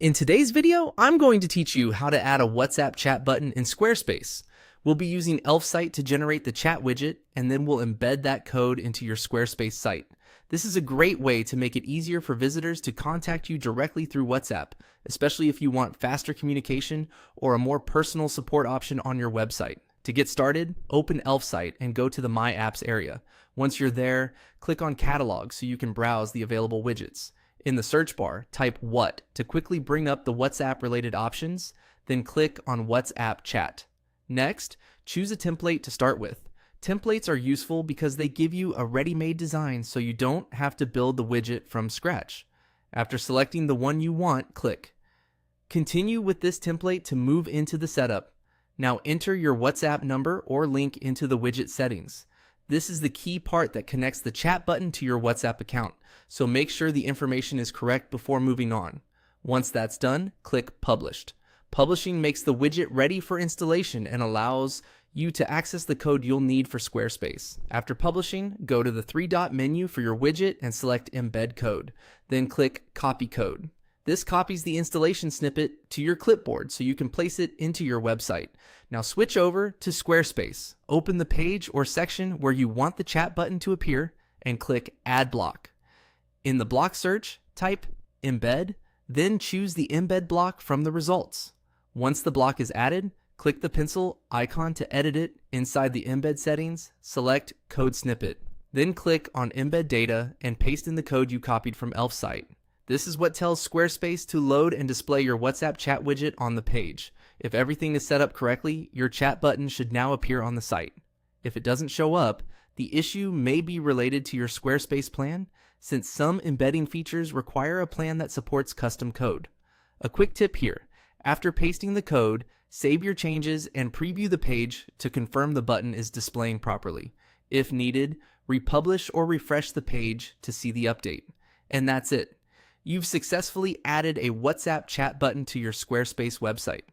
In today's video, I'm going to teach you how to add a WhatsApp chat button in Squarespace. We'll be using Elfsight to generate the chat widget, and then we'll embed that code into your Squarespace site. This is a great way to make it easier for visitors to contact you directly through WhatsApp, especially if you want faster communication or a more personal support option on your website. To get started, open Elfsight and go to the My Apps area. Once you're there, click on Catalog so you can browse the available widgets. In the search bar, type "What" to quickly bring up the WhatsApp-related options, then click on WhatsApp Chat. Next, choose a template to start with. Templates are useful because they give you a ready-made design so you don't have to build the widget from scratch. After selecting the one you want, click. Continue with this template to move into the setup. Now enter your WhatsApp number or link into the widget settings. This is the key part that connects the chat button to your WhatsApp account, so make sure the information is correct before moving on. Once that's done, click Published. Publishing makes the widget ready for installation and allows you to access the code you'll need for Squarespace. After publishing, go to the three-dot menu for your widget and select Embed Code. Then click Copy Code. This copies the installation snippet to your clipboard so you can place it into your website. Now switch over to Squarespace. Open the page or section where you want the chat button to appear and click Add Block. In the block search, type Embed, then choose the embed block from the results. Once the block is added, click the pencil icon to edit it. Inside the embed settings, select Code Snippet. Then click on Embed Data and paste in the code you copied from Elfsight. This is what tells Squarespace to load and display your WhatsApp chat widget on the page. If everything is set up correctly, your chat button should now appear on the site. If it doesn't show up, the issue may be related to your Squarespace plan, since some embedding features require a plan that supports custom code. A quick tip here: after pasting the code, save your changes and preview the page to confirm the button is displaying properly. If needed, republish or refresh the page to see the update. And that's it. You've successfully added a WhatsApp chat button to your Squarespace website.